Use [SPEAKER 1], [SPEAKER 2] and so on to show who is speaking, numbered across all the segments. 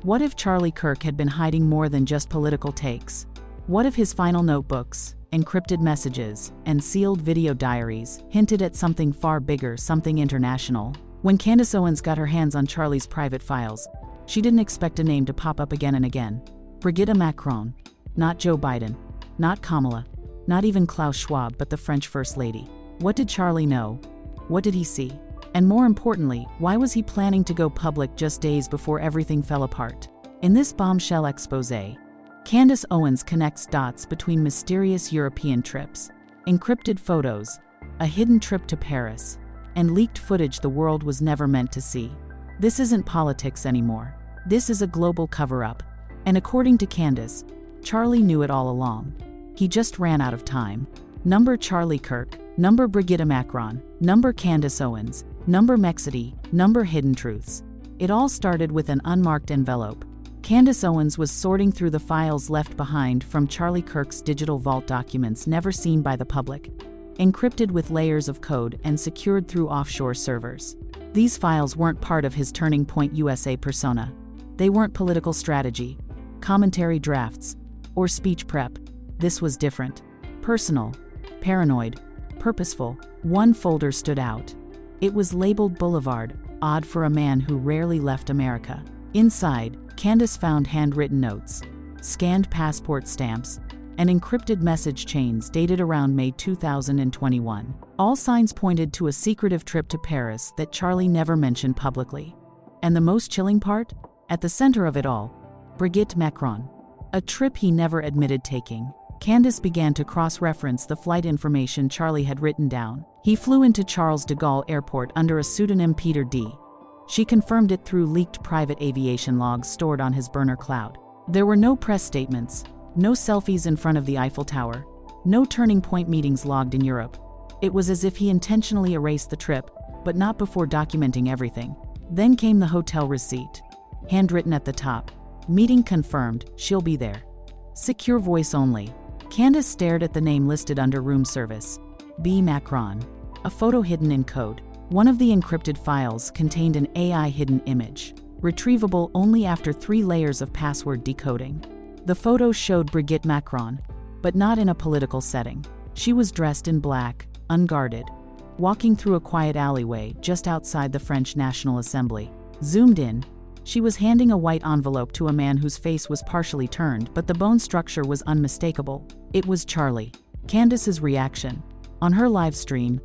[SPEAKER 1] What if Charlie Kirk had been hiding more than just political takes? What if his final notebooks, encrypted messages, and sealed video diaries hinted at something far bigger, something international? When Candace Owens got her hands on Charlie's private files, she didn't expect a name to pop up again and again. Brigitte Macron. Not Joe Biden. Not Kamala. Not even Klaus Schwab, but the French First Lady. What did Charlie know? What did he see? And more importantly, why was he planning to go public just days before everything fell apart? In this bombshell exposé, Candace Owens connects dots between mysterious European trips, encrypted photos, a hidden trip to Paris, and leaked footage the world was never meant to see. This isn't politics anymore. This is a global cover-up. And according to Candace, Charlie knew it all along. He just ran out of time. Number Charlie Kirk, number Brigitte Macron, number Candace Owens, number Mexity, number Hidden Truths. It all started with an unmarked envelope. Candace Owens was sorting through the files left behind from Charlie Kirk's digital vault documents never seen by the public, encrypted with layers of code and secured through offshore servers. These files weren't part of his Turning Point USA persona. They weren't political strategy, commentary drafts, or speech prep. This was different. Personal, paranoid, purposeful. One folder stood out. It was labeled Boulevard, odd for a man who rarely left America. Inside, Candace found handwritten notes, scanned passport stamps, and encrypted message chains dated around May 2021. All signs pointed to a secretive trip to Paris that Charlie never mentioned publicly. And the most chilling part? At the center of it all, Brigitte Macron. A trip he never admitted taking. Candace began to cross-reference the flight information Charlie had written down. He flew into Charles de Gaulle Airport under a pseudonym Peter D. She confirmed it through leaked private aviation logs stored on his burner cloud. There were no press statements, no selfies in front of the Eiffel Tower, no turning point meetings logged in Europe. It was as if he intentionally erased the trip, but not before documenting everything. Then came the hotel receipt. Handwritten at the top. Meeting confirmed, she'll be there. Secure voice only. Candace stared at the name listed under room service. B. Macron. A photo hidden in code. One of the encrypted files contained an AI hidden image, retrievable only after 3 layers of password decoding. The photo showed Brigitte Macron, but not in a political setting. She was dressed in black, unguarded, walking through a quiet alleyway just outside the French National Assembly. Zoomed in, she was handing a white envelope to a man whose face was partially turned, but the bone structure was unmistakable. It was Charlie. Candace's reaction. On her live stream,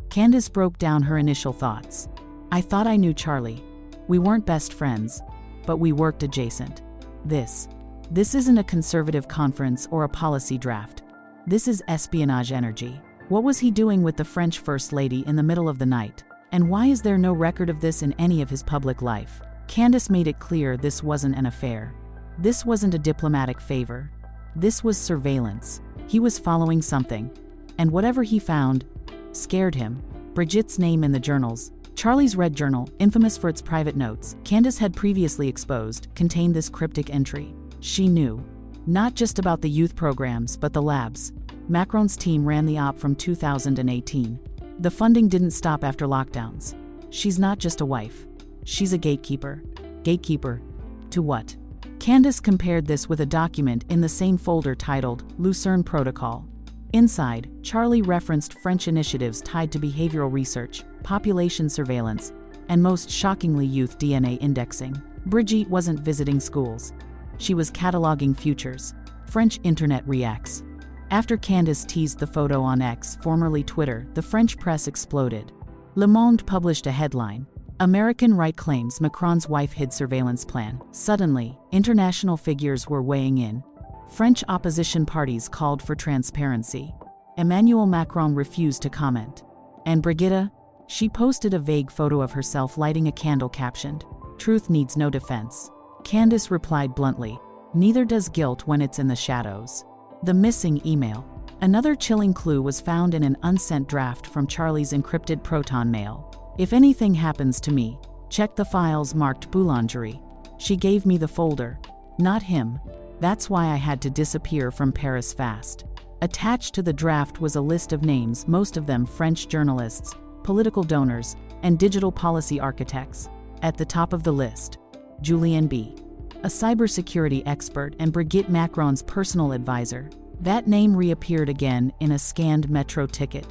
[SPEAKER 1] Candace broke down her initial thoughts. I thought I knew Charlie. We weren't best friends, but we worked adjacent. This isn't a conservative conference or a policy draft. This is espionage energy. What was he doing with the French First Lady in the middle of the night? And why is there no record of this in any of his public life? Candace made it clear this wasn't an affair. This wasn't a diplomatic favor. This was surveillance. He was following something. And whatever he found scared him. Brigitte's name in the journals. Charlie's Red Journal, infamous for its private notes, Candace had previously exposed, contained this cryptic entry. She knew. Not just about the youth programs, but the labs. Macron's team ran the op from 2018. The funding didn't stop after lockdowns. She's not just a wife. She's a gatekeeper. Gatekeeper? To what? Candace compared this with a document in the same folder titled Lucerne Protocol. Inside, Charlie referenced French initiatives tied to behavioral research, population surveillance, and most shockingly youth DNA indexing. Brigitte wasn't visiting schools. She was cataloging futures. French internet reacts. After Candace teased the photo on X, formerly Twitter, the French press exploded. Le Monde published a headline. American right claims Macron's wife hid surveillance plan. Suddenly, international figures were weighing in. French opposition parties called for transparency. Emmanuel Macron refused to comment. And Brigitte? She posted a vague photo of herself lighting a candle captioned, "Truth needs no defense." Candace replied bluntly, "Neither does guilt when it's in the shadows." The missing email. Another chilling clue was found in an unsent draft from Charlie's encrypted Proton mail. If anything happens to me, check the files marked Boulangerie. She gave me the folder, not him. That's why I had to disappear from Paris fast. Attached to the draft was a list of names, most of them French journalists, political donors, and digital policy architects. At the top of the list, Julien B. a cybersecurity expert and Brigitte Macron's personal advisor. That name reappeared again in a scanned metro ticket.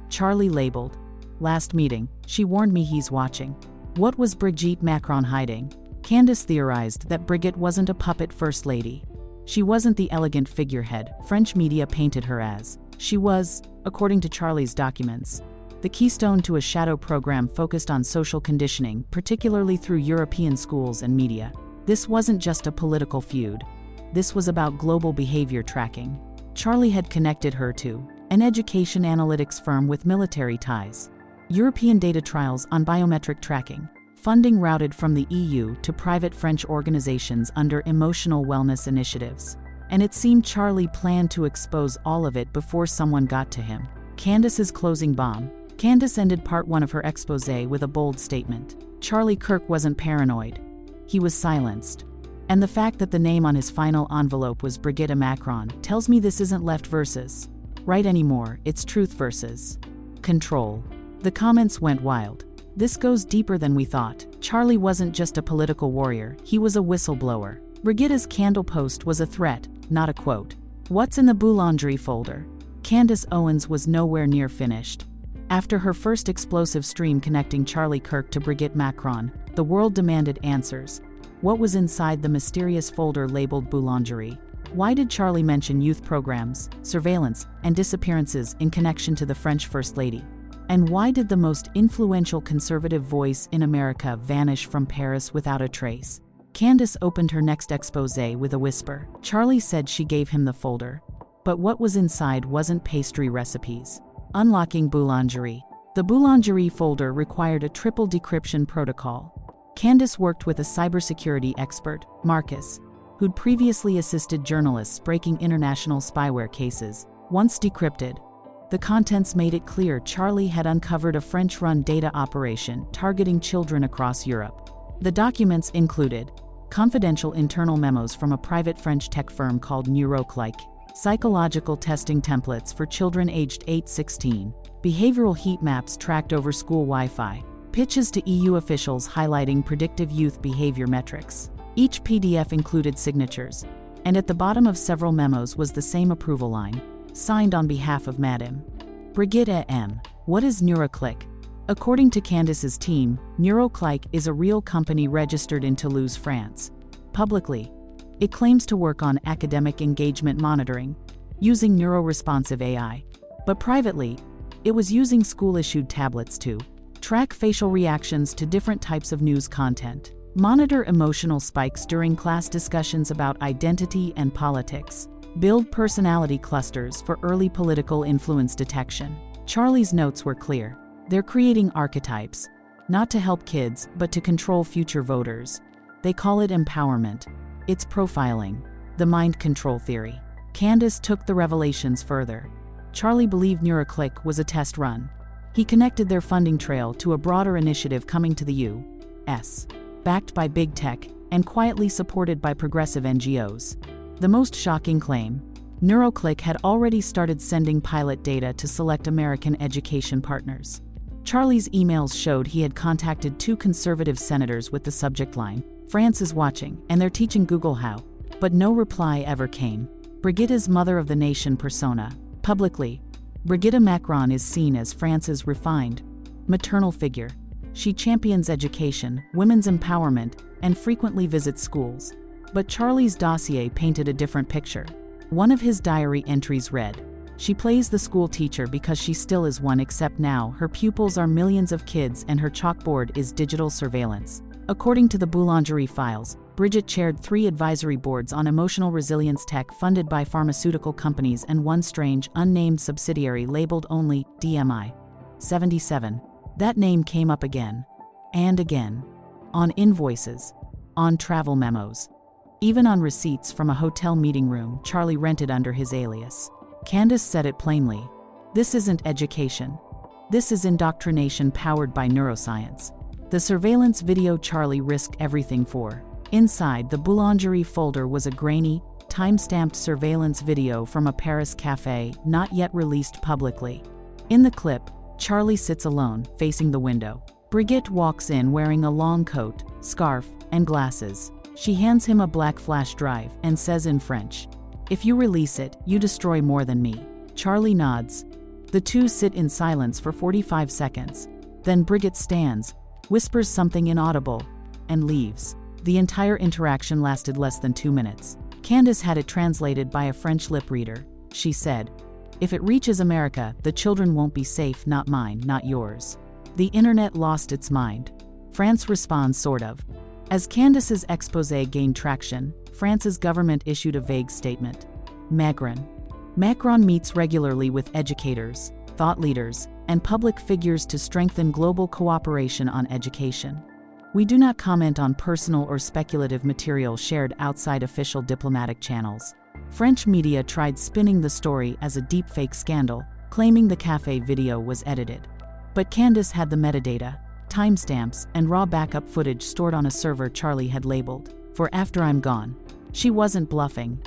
[SPEAKER 1] Charlie labeled. Last meeting, she warned me he's watching. What was Brigitte Macron hiding? Candace theorized that Brigitte wasn't a puppet first lady. She wasn't the elegant figurehead French media painted her as. She was, according to Charlie's documents, the keystone to a shadow program focused on social conditioning, particularly through European schools and media. This wasn't just a political feud. This was about global behavior tracking. Charlie had connected her to an education analytics firm with military ties. European data trials on biometric tracking. Funding routed from the EU to private French organizations under emotional wellness initiatives. And it seemed Charlie planned to expose all of it before someone got to him. Candace's closing bomb. Candace ended part 1 of her exposé with a bold statement. Charlie Kirk wasn't paranoid. He was silenced. And the fact that the name on his final envelope was Brigitte Macron tells me this isn't left versus right anymore, it's truth versus control. The comments went wild. This goes deeper than we thought. Charlie wasn't just a political warrior, he was a whistleblower. Brigitte's candle post was a threat, not a quote. What's in the boulangerie folder? Candace Owens was nowhere near finished. After her first explosive stream connecting Charlie Kirk to Brigitte Macron, the world demanded answers. What was inside the mysterious folder labeled boulangerie? Why did Charlie mention youth programs, surveillance, and disappearances in connection to the French First Lady? And why did the most influential conservative voice in America vanish from Paris without a trace? Candace opened her next exposé with a whisper. Charlie said she gave him the folder. But what was inside wasn't pastry recipes. Unlocking boulangerie. The boulangerie folder required a triple decryption protocol. Candace worked with a cybersecurity expert, Marcus, who'd previously assisted journalists breaking international spyware cases. Once decrypted, the contents made it clear Charlie had uncovered a French-run data operation targeting children across Europe. The documents included confidential internal memos from a private French tech firm called Neuroclick, psychological testing templates for children aged 8-16, behavioral heat maps tracked over school Wi-Fi, pitches to EU officials highlighting predictive youth behavior metrics. Each PDF included signatures, and at the bottom of several memos was the same approval line, signed on behalf of Madame Brigitte M. What is Neuroclick? According to Candace's team, Neuroclick is a real company registered in Toulouse, France. Publicly, it claims to work on academic engagement monitoring, using neuro-responsive AI. But privately, it was using school-issued tablets to track facial reactions to different types of news content, monitor emotional spikes during class discussions about identity and politics, build personality clusters for early political influence detection. Charlie's notes were clear. They're creating archetypes, not to help kids, but to control future voters. They call it empowerment. It's profiling, the mind control theory. Candace took the revelations further. Charlie believed Neuroclick was a test run. He connected their funding trail to a broader initiative coming to the U.S., backed by big tech and quietly supported by progressive NGOs. The most shocking claim: Neuroclick had already started sending pilot data to select American education partners. Charlie's emails showed he had contacted 2 conservative senators with the subject line, "France is watching, and they're teaching Google how." But no reply ever came. Brigitte's mother of the nation persona. Publicly, Brigitte Macron is seen as France's refined, maternal figure. She champions education, women's empowerment, and frequently visits schools. But Charlie's dossier painted a different picture. One of his diary entries read, "She plays the school teacher because she still is one, except now her pupils are millions of kids and her chalkboard is digital surveillance." According to the Boulangerie files, Brigitte chaired 3 advisory boards on emotional resilience tech funded by pharmaceutical companies and one strange, unnamed subsidiary labeled only DMI 77. That name came up again and again. On invoices, on travel memos, even on receipts from a hotel meeting room Charlie rented under his alias. Candace said it plainly. This isn't education. This is indoctrination powered by neuroscience. The surveillance video Charlie risked everything for. Inside the Boulangerie folder was a grainy, time-stamped surveillance video from a Paris cafe not yet released publicly. In the clip, Charlie sits alone, facing the window. Brigitte walks in wearing a long coat, scarf, and glasses. She hands him a black flash drive and says in French, "If you release it, you destroy more than me." Charlie nods. The two sit in silence for 45 seconds. Then Brigitte stands, whispers something inaudible, and leaves. The entire interaction lasted less than 2 minutes. Candace had it translated by a French lip reader. She said, "If it reaches America, the children won't be safe, not mine, not yours." The internet lost its mind. France responds sort of. As Candace's exposé gained traction, France's government issued a vague statement. Macron meets regularly with educators, thought leaders, and public figures to strengthen global cooperation on education. We do not comment on personal or speculative material shared outside official diplomatic channels. French media tried spinning the story as a deepfake scandal, claiming the café video was edited. But Candace had the metadata, timestamps, and raw backup footage stored on a server Charlie had labeled for "After I'm Gone." She wasn't bluffing,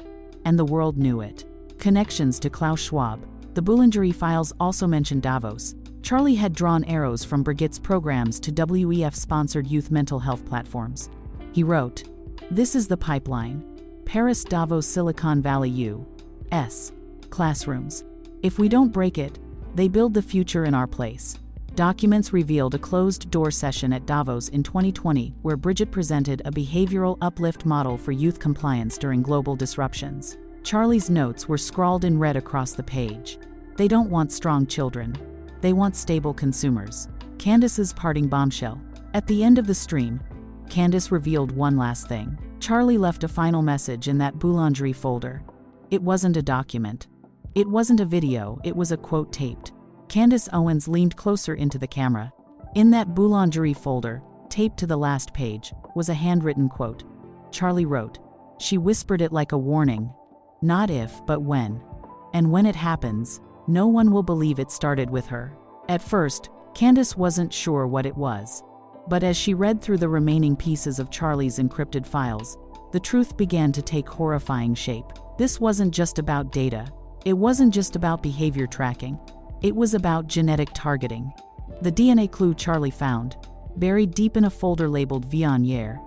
[SPEAKER 1] and the world knew it. Connections to Klaus Schwab. The Boulangerie files also mention Davos. Charlie had drawn arrows from Brigitte's programs to WEF-sponsored youth mental health platforms. He wrote, "This is the pipeline. Paris, Davos, Silicon Valley, U.S. classrooms. If we don't break it, they build the future in our place." Documents revealed a closed-door session at Davos in 2020 where Brigitte presented a behavioral uplift model for youth compliance during global disruptions. Charlie's notes were scrawled in red across the page. They don't want strong children. They want stable consumers. Candace's parting bombshell. At the end of the stream, Candace revealed one last thing. Charlie left a final message in that Boulangerie folder. It wasn't a document. It wasn't a video, it was a quote taped. Candace Owens leaned closer into the camera. In that Boulangerie folder, taped to the last page, was a handwritten quote. Charlie wrote. She whispered it like a warning. Not if, but when. And when it happens, no one will believe it started with her. At first, Candace wasn't sure what it was. But as she read through the remaining pieces of Charlie's encrypted files, the truth began to take horrifying shape. This wasn't just about data. It wasn't just about behavior tracking. It was about genetic targeting. The DNA clue Charlie found, buried deep in a folder labeled Viognier,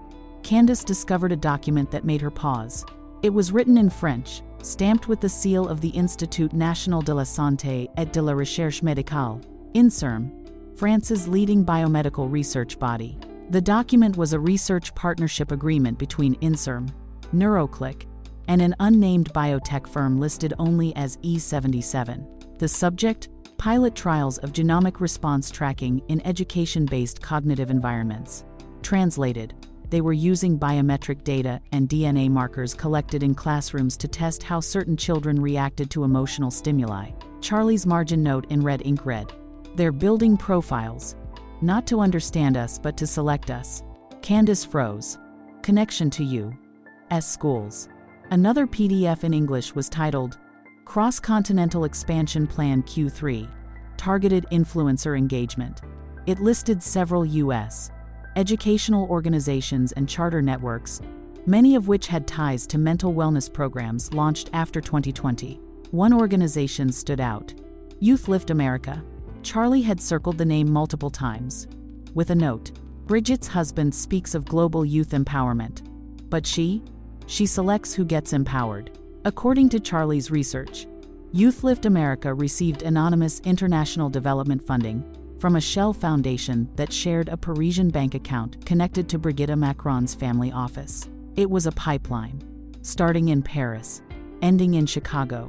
[SPEAKER 1] Candace discovered a document that made her pause. It was written in French, stamped with the seal of the Institut National de la Santé et de la Recherche Médicale, INSERM, France's leading biomedical research body. The document was a research partnership agreement between INSERM, NeuroClick, and an unnamed biotech firm listed only as E77. The subject? Pilot trials of genomic response tracking in education-based cognitive environments. Translated, they were using biometric data and DNA markers collected in classrooms to test how certain children reacted to emotional stimuli. Charlie's margin note in red ink read, "They're building profiles. Not to understand us but to select us." Candace froze. Connection to U.S. schools. Another PDF in English was titled, Cross-Continental Expansion Plan Q3, Targeted Influencer Engagement. It listed several U.S. educational organizations and charter networks, many of which had ties to mental wellness programs launched after 2020. One organization stood out, Youth Lift America. Charlie had circled the name multiple times. With a note, Brigitte's husband speaks of global youth empowerment. But she selects who gets empowered. According to Charlie's research, Youth Lift America received anonymous international development funding from a shell foundation that shared a Parisian bank account connected to Brigitte Macron's family office. It was a pipeline, starting in Paris, ending in Chicago,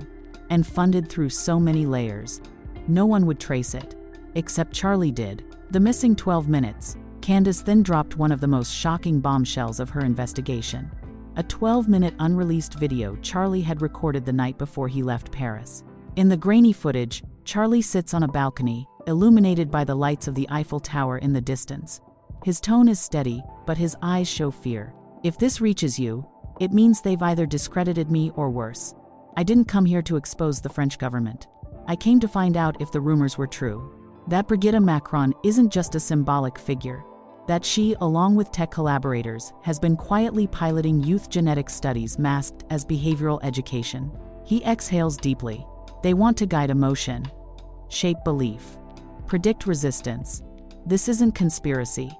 [SPEAKER 1] and funded through so many layers. No one would trace it, except Charlie did. The missing 12 minutes. Candace then dropped one of the most shocking bombshells of her investigation. A 12-minute unreleased video Charlie had recorded the night before he left Paris. In the grainy footage, Charlie sits on a balcony, illuminated by the lights of the Eiffel Tower in the distance. His tone is steady, but his eyes show fear. "If this reaches you, it means they've either discredited me or worse. I didn't come here to expose the French government. I came to find out if the rumors were true. That Brigitte Macron isn't just a symbolic figure. That she, along with tech collaborators, has been quietly piloting youth genetic studies masked as behavioral education." He exhales deeply. "They want to guide emotion, shape belief, predict resistance. This isn't conspiracy.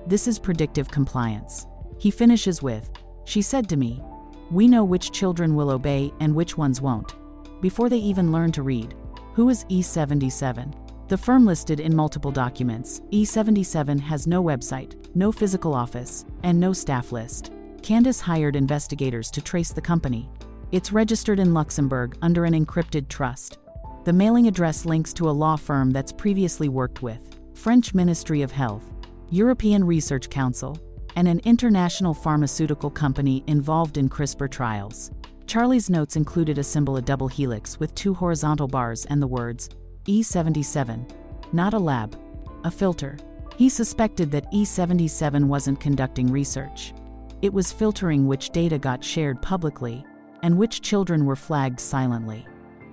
[SPEAKER 1] This is predictive compliance." He finishes with, She said to me, "We know which children will obey and which ones won't, before they even learn to read." Who is E77? The firm listed in multiple documents. E77 has no website, no physical office, and no staff list. Candace hired investigators to trace the company. It's registered in Luxembourg under an encrypted trust. The mailing address links to a law firm that's previously worked with French Ministry of Health, European Research Council, and an international pharmaceutical company involved in CRISPR trials. Charlie's notes included a symbol, a double helix with 2 horizontal bars, and the words, E77. Not a lab, a filter. He suspected that E77 wasn't conducting research. It was filtering which data got shared publicly and which children were flagged silently.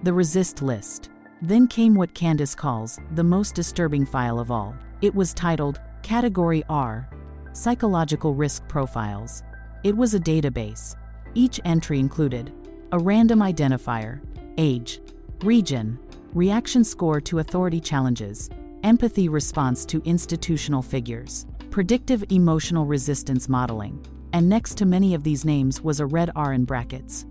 [SPEAKER 1] The resist list. Then came what Candace calls the most disturbing file of all. It was titled Category R, Psychological Risk Profiles. It was a database. Each entry included a random identifier, age, region, reaction score to authority challenges, empathy response to institutional figures, predictive emotional resistance modeling, and next to many of these names was a red R in brackets,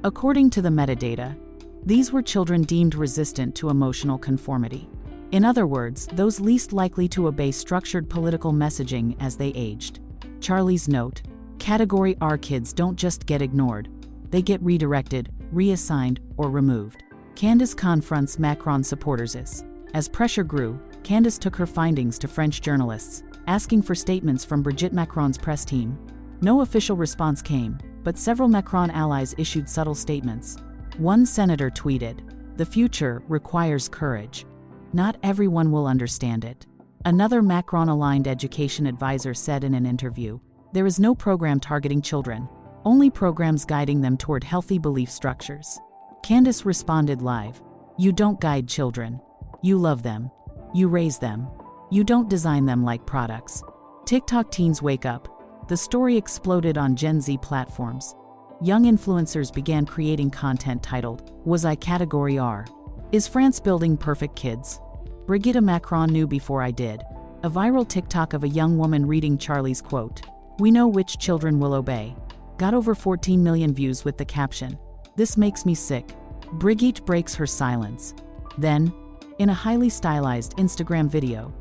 [SPEAKER 1] According to the metadata, these were children deemed resistant to emotional conformity. In other words, those least likely to obey structured political messaging as they aged. Charlie's note, Category R kids don't just get ignored, they get redirected, reassigned, or removed. Candace confronts Macron supporters. As pressure grew, Candace took her findings to French journalists, asking for statements from Brigitte Macron's press team. No official response came, but several Macron allies issued subtle statements. One senator tweeted, "The future requires courage. Not everyone will understand it." Another Macron-aligned education advisor said in an interview, "There is no program targeting children, only programs guiding them toward healthy belief structures." Candace responded live, "You don't guide children. You love them. You raise them. You don't design them like products." TikTok teens wake up. The story exploded on Gen Z platforms. Young influencers began creating content titled, "Was I Category R? Is France building perfect kids? Brigitte Macron knew before I did." A viral TikTok of a young woman reading Charlie's quote, "We know which children will obey," got over 14 million views with the caption, "This makes me sick." Brigitte breaks her silence. Then, in a highly stylized Instagram video,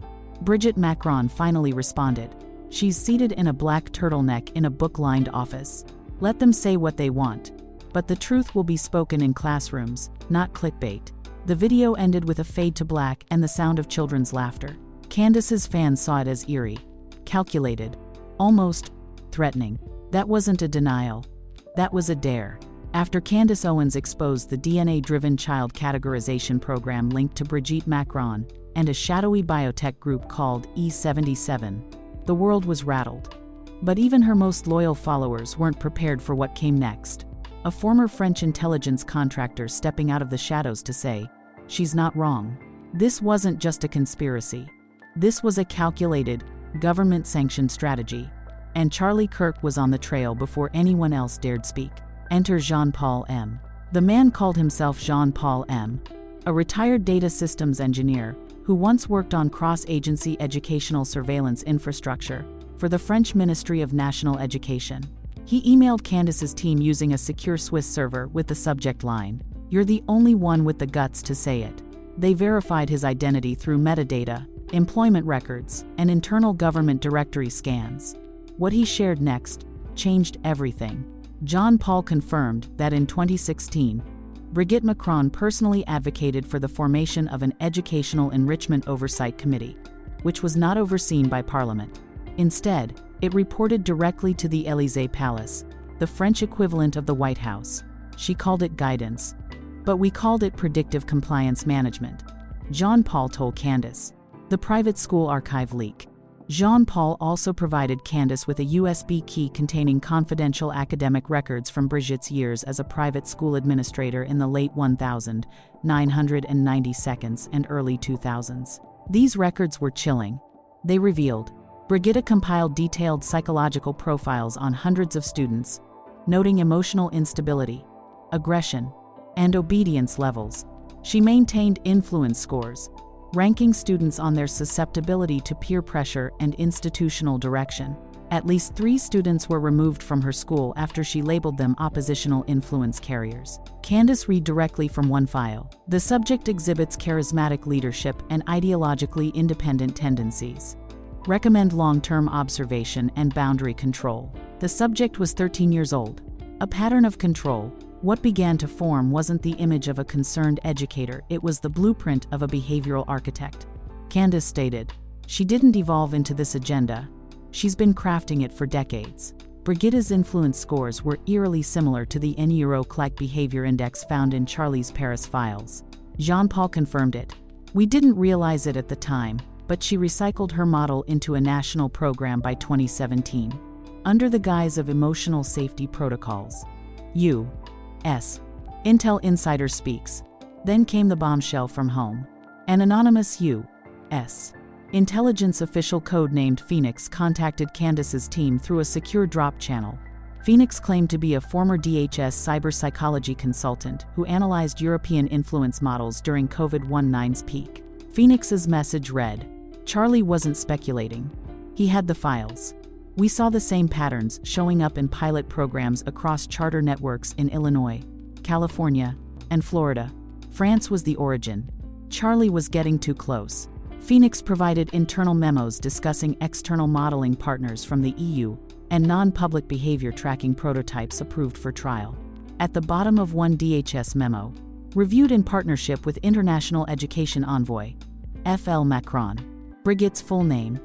[SPEAKER 1] Brigitte Macron finally responded. She's seated in a black turtleneck in a book-lined office. Let them say what they want, but the truth will be spoken in classrooms, not clickbait. The video ended with a fade to black and the sound of children's laughter. Candace's fans saw it as eerie, calculated, almost threatening. That wasn't a denial. That was a dare. After Candace Owens exposed the DNA-driven child categorization program linked to Brigitte Macron and a shadowy biotech group called E77, the world was rattled. But even her most loyal followers weren't prepared for what came next. A former French intelligence contractor stepping out of the shadows to say, "She's not wrong. This wasn't just a conspiracy. This was a calculated, government-sanctioned strategy." And Charlie Kirk was on the trail before anyone else dared speak. Enter Jean-Paul M. The man called himself Jean-Paul M., a retired data systems engineer who once worked on cross-agency educational surveillance infrastructure for the French Ministry of National Education. He emailed Candace's team using a secure Swiss server with the subject line, "You're the only one with the guts to say it." They verified his identity through metadata, employment records, and internal government directory scans. What he shared next changed everything. Jean-Paul confirmed that in 2016, Brigitte Macron personally advocated for the formation of an Educational Enrichment Oversight Committee, which was not overseen by Parliament. Instead, it reported directly to the Élysée Palace, the French equivalent of the White House. She called it guidance, but we called it predictive compliance management, Jean-Paul told Candace. The private school archive leak. Jean-Paul also provided Candace with a USB key containing confidential academic records from Brigitte's years as a private school administrator in the late 1990s and early 2000s. These records were chilling. They revealed, Brigitte compiled detailed psychological profiles on hundreds of students, noting emotional instability, aggression, and obedience levels. She maintained influence scores, ranking students on their susceptibility to peer pressure and institutional direction. At least 3 students were removed from her school after she labeled them oppositional influence carriers. Candace read directly from one file. The subject exhibits charismatic leadership and ideologically independent tendencies. Recommend long-term observation and boundary control. The subject was 13 years old. A pattern of control. What began to form wasn't the image of a concerned educator, it was the blueprint of a behavioral architect. Candace stated, "She didn't evolve into this agenda. She's been crafting it for decades." Brigitte's influence scores were eerily similar to the Neuroclick behavior index found in Charlie's Paris files. Jean-Paul confirmed it. "We didn't realize it at the time, but she recycled her model into a national program by 2017. Under the guise of emotional safety protocols. U.S. Intel insider speaks. Then came the bombshell from home. An anonymous U.S. intelligence official codenamed Phoenix contacted Candace's team through a secure drop channel. Phoenix claimed to be a former DHS cyber-psychology consultant who analyzed European influence models during COVID-19's peak. Phoenix's message read, "Charlie wasn't speculating. He had the files. We saw the same patterns showing up in pilot programs across charter networks in Illinois, California, and Florida. France was the origin. Charlie was getting too close." Phoenix provided internal memos discussing external modeling partners from the EU and non-public behavior tracking prototypes approved for trial. At the bottom of one DHS memo, reviewed in partnership with International Education Envoy, F.L. Macron. Brigitte's full name,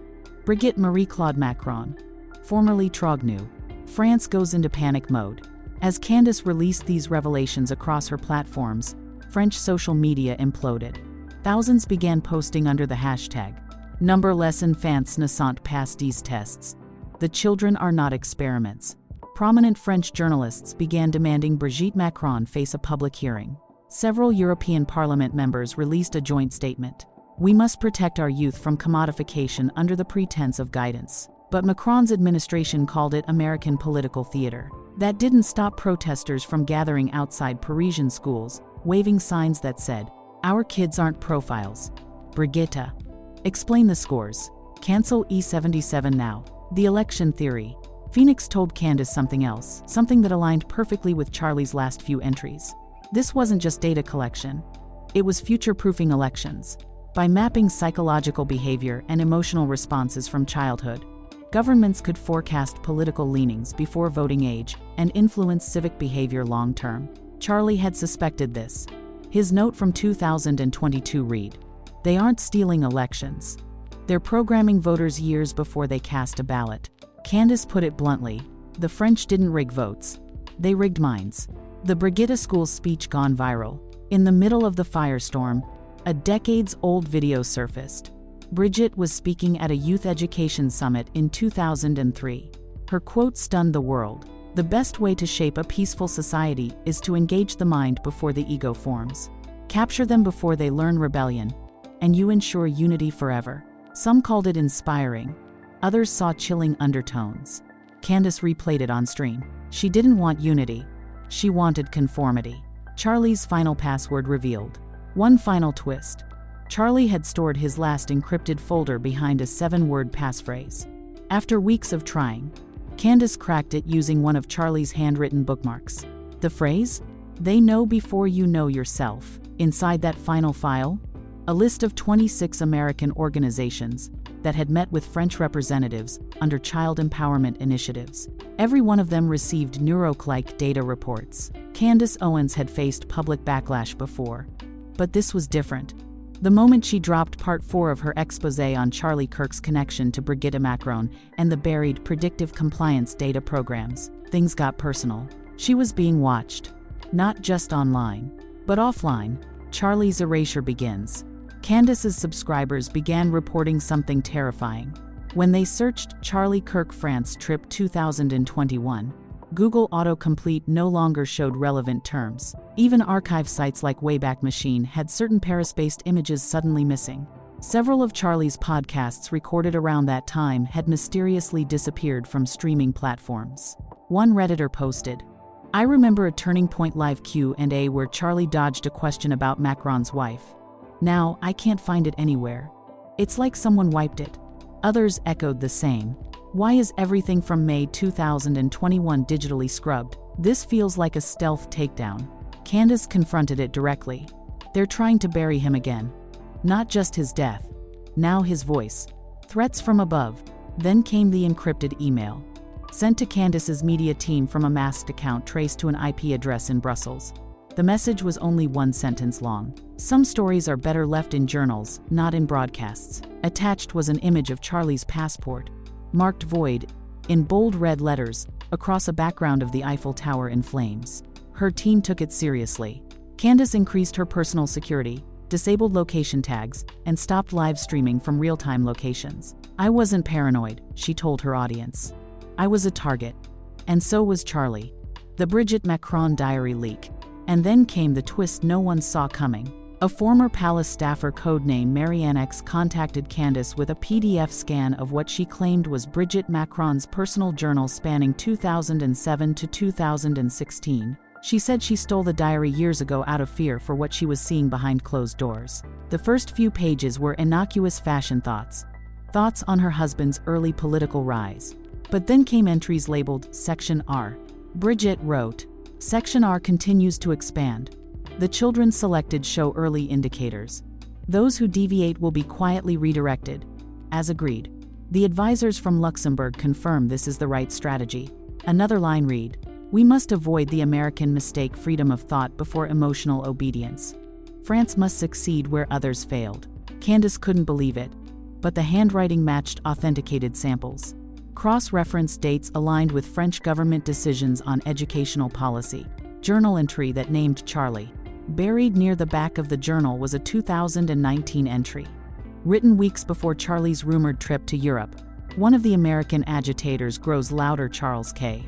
[SPEAKER 1] Brigitte Marie-Claude Macron, formerly Trognu. France goes into panic mode. As Candace released these revelations across her platforms, French social media imploded. Thousands began posting under the hashtag, "Number les enfants ne sont pas des tests. The children are not experiments." Prominent French journalists began demanding Brigitte Macron face a public hearing. Several European Parliament members released a joint statement. "We must protect our youth from commodification under the pretense of guidance." But Macron's administration called it American political theater. That didn't stop protesters from gathering outside Parisian schools, waving signs that said, "Our kids aren't profiles." Brigitte. Explain the scores. Cancel E77 now. The election theory. Phoenix told Candace something else, something that aligned perfectly with Charlie's last few entries. This wasn't just data collection. It was future-proofing elections. By mapping psychological behavior and emotional responses from childhood, governments could forecast political leanings before voting age and influence civic behavior long-term. Charlie had suspected this. His note from 2022 read, "They aren't stealing elections. They're programming voters years before they cast a ballot." Candace put it bluntly, "The French didn't rig votes. They rigged minds." The Brigitte school's speech gone viral. In the middle of the firestorm, a decades-old video surfaced. Brigitte was speaking at a youth education summit in 2003. Her quote stunned the world. "The best way to shape a peaceful society is to engage the mind before the ego forms. Capture them before they learn rebellion, and you ensure unity forever." Some called it inspiring. Others saw chilling undertones. Candace replayed it on stream. She didn't want unity. She wanted conformity. Charlie's final password revealed. One final twist. Charlie had stored his last encrypted folder behind a 7-word passphrase. After weeks of trying, Candace cracked it using one of Charlie's handwritten bookmarks. The phrase, "They know before you know yourself." Inside that final file, a list of 26 American organizations that had met with French representatives under child empowerment initiatives. Every one of them received Neuroclick data reports. Candace Owens had faced public backlash before, but this was different. The moment she dropped part 4 of her exposé on Charlie Kirk's connection to Brigitte Macron and the buried predictive compliance data programs, things got personal. She was being watched. Not just online, but offline. Charlie's erasure begins. Candace's subscribers began reporting something terrifying. When they searched Charlie Kirk France trip 2021, Google autocomplete no longer showed relevant terms. Even archive sites like Wayback Machine had certain Paris-based images suddenly missing. Several of Charlie's podcasts recorded around that time had mysteriously disappeared from streaming platforms. One Redditor posted, "I remember a Turning Point Live Q&A where Charlie dodged a question about Macron's wife. Now, I can't find it anywhere. It's like someone wiped it." Others echoed the same. Why is everything from May 2021 digitally scrubbed? This feels like a stealth takedown. Candace confronted it directly. They're trying to bury him again. Not just his death. Now his voice. Threats from above. Then came the encrypted email. Sent to Candace's media team from a masked account traced to an IP address in Brussels. The message was only one sentence long. Some stories are better left in journals, not in broadcasts. Attached was an image of Charlie's passport, marked void, in bold red letters, across a background of the Eiffel Tower in flames. Her team took it seriously. Candace increased her personal security, disabled location tags, and stopped live streaming from real-time locations. I wasn't paranoid, she told her audience. I was a target. And so was Charlie. The Brigitte Macron diary leak. And then came the twist no one saw coming. A former palace staffer codenamed Marianne X contacted Candace with a PDF scan of what she claimed was Brigitte Macron's personal journal spanning 2007 to 2016. She said she stole the diary years ago out of fear for what she was seeing behind closed doors. The first few pages were innocuous fashion thoughts. Thoughts on her husband's early political rise. But then came entries labeled Section R. Brigitte wrote, Section R continues to expand. The children selected show early indicators. Those who deviate will be quietly redirected. As agreed. The advisors from Luxembourg confirm this is the right strategy. Another line read, We must avoid the American mistake freedom of thought before emotional obedience. France must succeed where others failed. Candace couldn't believe it. But the handwriting matched authenticated samples. Cross-reference dates aligned with French government decisions on educational policy. Journal entry that named Charlie. Buried near the back of the journal was a 2019 entry. Written weeks before Charlie's rumored trip to Europe. One of the American agitators grows louder. Charles K.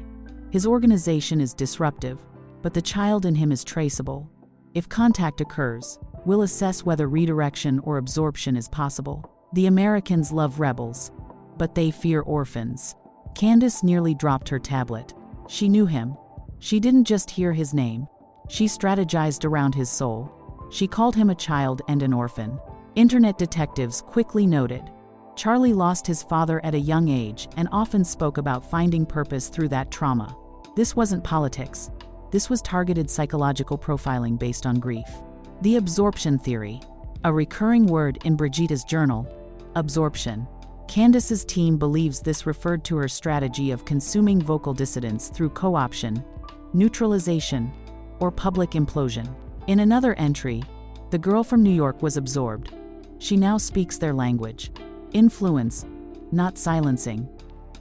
[SPEAKER 1] His organization is disruptive, but the child in him is traceable. If contact occurs, we'll assess whether redirection or absorption is possible. The Americans love rebels, but they fear orphans. Candace nearly dropped her tablet. She knew him. She didn't just hear his name. She strategized around his soul. She called him a child and an orphan. Internet detectives quickly noted. Charlie lost his father at a young age and often spoke about finding purpose through that trauma. This wasn't politics. This was targeted psychological profiling based on grief. The absorption theory. A recurring word in Brigitte's journal. Absorption. Candace's team believes this referred to her strategy of consuming vocal dissidents through co-option, neutralization, or public implosion. In another entry, the girl from New York was absorbed. She now speaks their language. Influence, not silencing,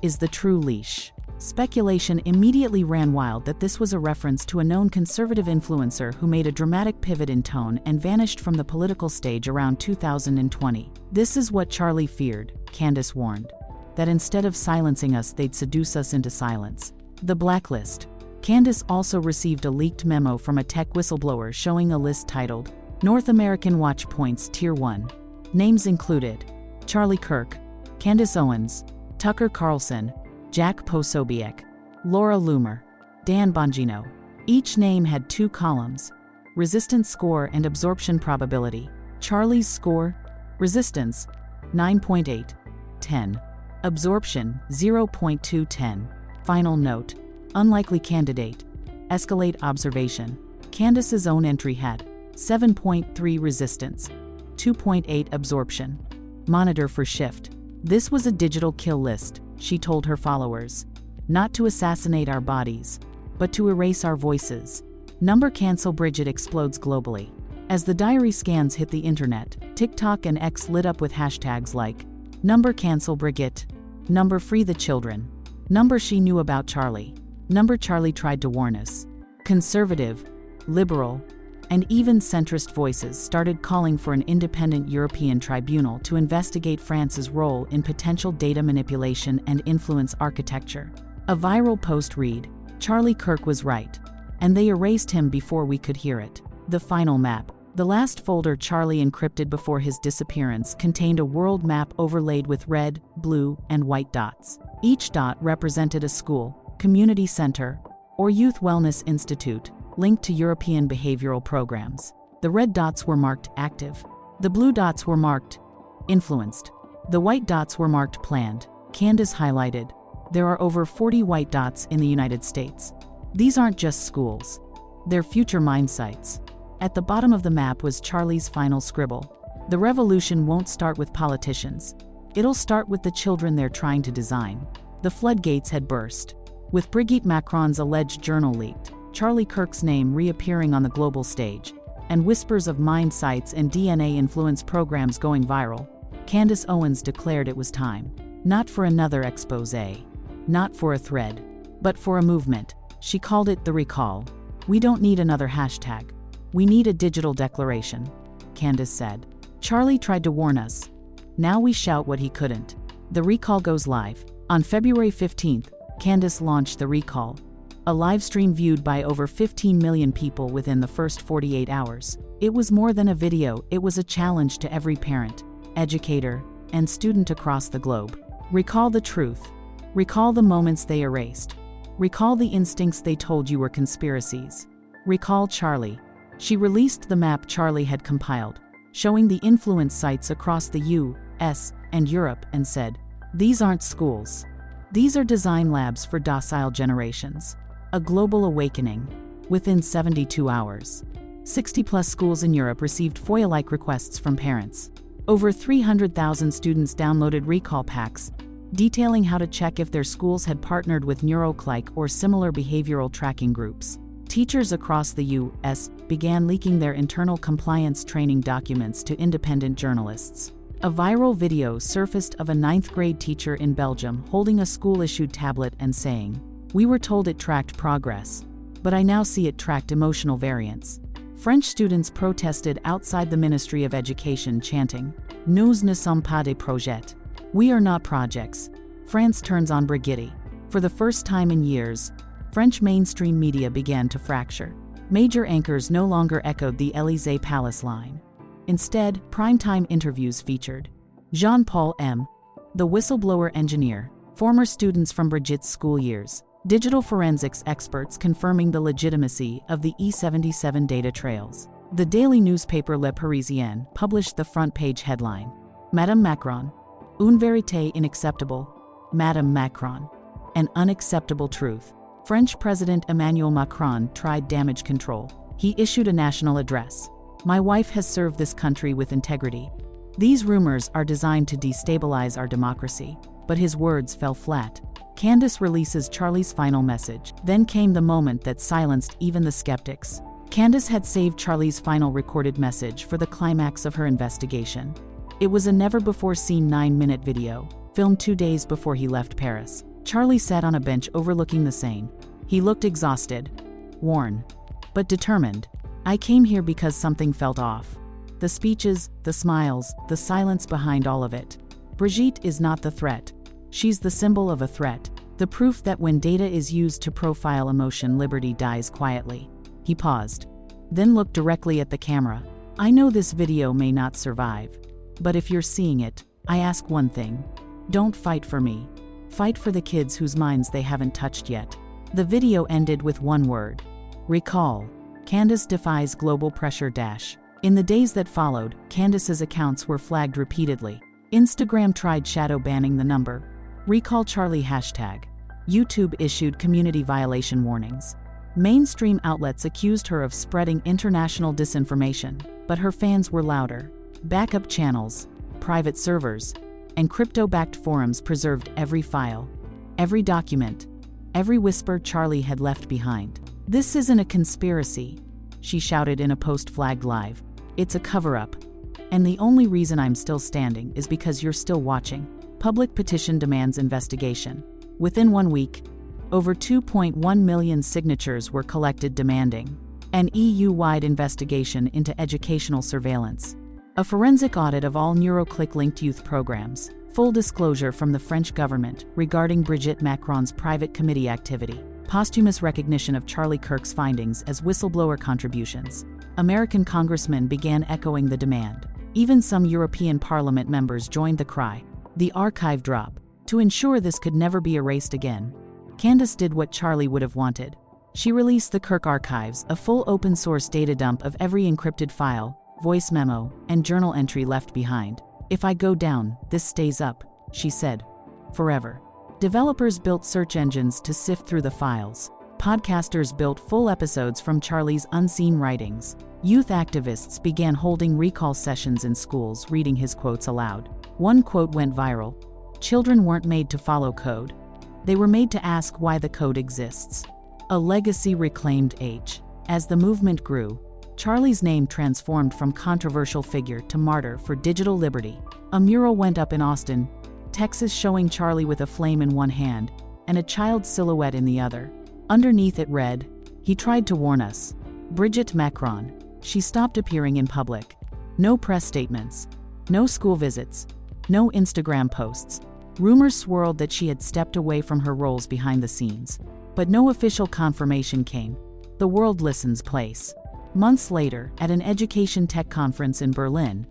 [SPEAKER 1] is the true leash. Speculation immediately ran wild that this was a reference to a known conservative influencer who made a dramatic pivot in tone and vanished from the political stage around 2020. This is what Charlie feared, Candace warned. That instead of silencing us, they'd seduce us into silence. The blacklist. Candace also received a leaked memo from a tech whistleblower showing a list titled, North American Watch Points Tier 1. Names included Charlie Kirk, Candace Owens, Tucker Carlson, Jack Posobiec, Laura Loomer, Dan Bongino. Each name had 2 columns, resistance score and absorption probability. Charlie's score, resistance, 9.8, 10. Absorption, 0.210. Final note, unlikely candidate. Escalate observation. Candace's own entry had 7.3 resistance, 2.8 absorption. Monitor for shift. This was a digital kill list, she told her followers. Not to assassinate our bodies, but to erase our voices. Number cancel Brigitte explodes globally. As the diary scans hit the internet, TikTok and X lit up with hashtags like number cancel Brigitte, number free the children, number she knew about Charlie, number Charlie tried to warn us. Conservative, liberal, and even centrist voices started calling for an independent European tribunal to investigate France's role in potential data manipulation and influence architecture. A viral post read, Charlie Kirk was right, and they erased him before we could hear it. The final map. The last folder Charlie encrypted before his disappearance contained a world map overlaid with red, blue, and white dots. Each dot represented a school, community center, or youth wellness institute, linked to European behavioral programs. The red dots were marked active. The blue dots were marked influenced. The white dots were marked planned. Candace highlighted, there are over 40 white dots in the United States. These aren't just schools. They're future mine sites. At the bottom of the map was Charlie's final scribble. The revolution won't start with politicians. It'll start with the children they're trying to design. The floodgates had burst. With Brigitte Macron's alleged journal leaked, Charlie Kirk's name reappearing on the global stage, and whispers of mine sites and DNA-influenced programs going viral, Candace Owens declared it was time. Not for another exposé. Not for a thread. But for a movement. She called it the recall. We don't need another hashtag. We need a digital declaration, Candace said. Charlie tried to warn us. Now we shout what he couldn't. The recall goes live. On February 15th, Candace launched the recall, a live stream viewed by over 15 million people within the first 48 hours. It was more than a video, it was a challenge to every parent, educator, and student across the globe. Recall the truth. Recall the moments they erased. Recall the instincts they told you were conspiracies. Recall Charlie. She released the map Charlie had compiled, showing the influence sites across the U.S. and Europe, and said, "These aren't schools. These are design labs for docile generations." A global awakening. Within 72 hours, 60-plus schools in Europe received FOIA-like requests from parents. Over 300,000 students downloaded recall packs, detailing how to check if their schools had partnered with NeuroClike or similar behavioral tracking groups. Teachers across the U.S. began leaking their internal compliance training documents to independent journalists. A viral video surfaced of a 9th-grade teacher in Belgium holding a school-issued tablet and saying, "We were told it tracked progress, but I now see it tracked emotional variance." French students protested outside the Ministry of Education chanting, "Nous ne sommes pas des projets." We are not projects. France turns on Brigitte. For the first time in years, French mainstream media began to fracture. Major anchors no longer echoed the Élysée Palace line. Instead, primetime interviews featured Jean-Paul M., the whistleblower engineer, former students from Brigitte's school years, digital forensics experts confirming the legitimacy of the E77 data trails. The daily newspaper Le Parisien published the front-page headline, "Madame Macron, une vérité inacceptable. Madame Macron, an unacceptable truth." French President Emmanuel Macron tried damage control. He issued a national address. "My wife has served this country with integrity. These rumors are designed to destabilize our democracy." But his words fell flat. Candace releases Charlie's final message. Then came the moment that silenced even the skeptics. Candace had saved Charlie's final recorded message for the climax of her investigation. It was a never-before-seen 9-minute video, filmed 2 days before he left Paris. Charlie sat on a bench overlooking the Seine. He looked exhausted, worn, but determined. "I came here because something felt off." The speeches, the smiles, the silence behind all of it. Brigitte is not the threat. She's the symbol of a threat, the proof that when data is used to profile emotion, liberty dies quietly. He paused, then looked directly at the camera. "I know this video may not survive, but if you're seeing it, I ask one thing. Don't fight for me. Fight for the kids whose minds they haven't touched yet." The video ended with one word: recall. Candace defies global pressure. In the days that followed, Candace's accounts were flagged repeatedly. Instagram tried shadow banning the number. Recall Charlie hashtag. YouTube issued community violation warnings. Mainstream outlets accused her of spreading international disinformation, but her fans were louder. Backup channels, private servers, and crypto-backed forums preserved every file, every document, every whisper Charlie had left behind. "This isn't a conspiracy," she shouted in a post flagged live. "It's a cover-up. And the only reason I'm still standing is because you're still watching." Public petition demands investigation. Within 1 week, over 2.1 million signatures were collected demanding an EU-wide investigation into educational surveillance, a forensic audit of all NeuroClick-linked youth programs, full disclosure from the French government regarding Brigitte Macron's private committee activity, posthumous recognition of Charlie Kirk's findings as whistleblower contributions. American congressmen began echoing the demand. Even some European Parliament members joined the cry. The archive drop. To ensure this could never be erased again, Candace did what Charlie would have wanted. She released the Kirk archives, a full open-source data dump of every encrypted file, voice memo, and journal entry left behind. "If I go down, this stays up," she said. forever. Developers built search engines to sift through the files. Podcasters built full episodes from Charlie's unseen writings. Youth activists began holding recall sessions in schools, reading his quotes aloud. One quote went viral: "Children weren't made to follow code. They were made to ask why the code exists." A legacy reclaimed age. As the movement grew, Charlie's name transformed from controversial figure to martyr for digital liberty. A mural went up in Austin, Texas, showing Charlie with a flame in one hand and a child's silhouette in the other. Underneath it read, "He tried to warn us." Brigitte Macron. She stopped appearing in public. No press statements. No school visits. No Instagram posts. Rumors swirled that she had stepped away from her roles behind the scenes. But no official confirmation came. The world listens place. Months later, at an education tech conference in Berlin,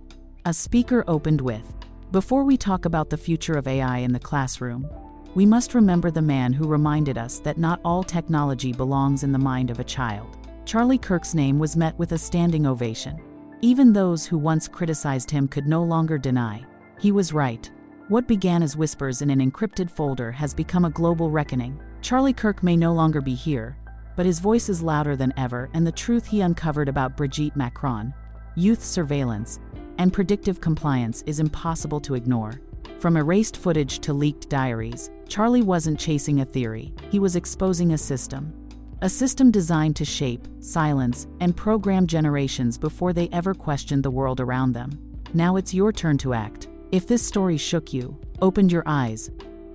[SPEAKER 1] a speaker opened with, "Before we talk about the future of AI in the classroom, we must remember the man who reminded us that not all technology belongs in the mind of a child." Charlie Kirk's name was met with a standing ovation. Even those who once criticized him could no longer deny he was right. What began as whispers in an encrypted folder has become a global reckoning. Charlie Kirk may no longer be here, but his voice is louder than ever, and the truth he uncovered about Brigitte Macron, youth surveillance, and predictive compliance is impossible to ignore. From erased footage to leaked diaries, Charlie wasn't chasing a theory, he was exposing a system. A system designed to shape, silence, and program generations before they ever questioned the world around them. Now it's your turn to act. If this story shook you, opened your eyes,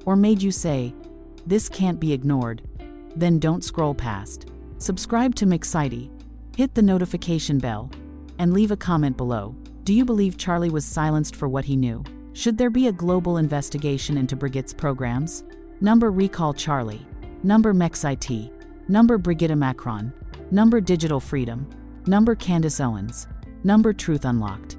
[SPEAKER 1] or made you say, "This can't be ignored," then don't scroll past. Subscribe to Mixity, hit the notification bell, and leave a comment below. Do you believe Charlie was silenced for what he knew? Should there be a global investigation into Brigitte's programs? Number Recall Charlie. Number Mexit. Number Brigitte Macron. Number Digital Freedom. Number Candace Owens. Number Truth Unlocked.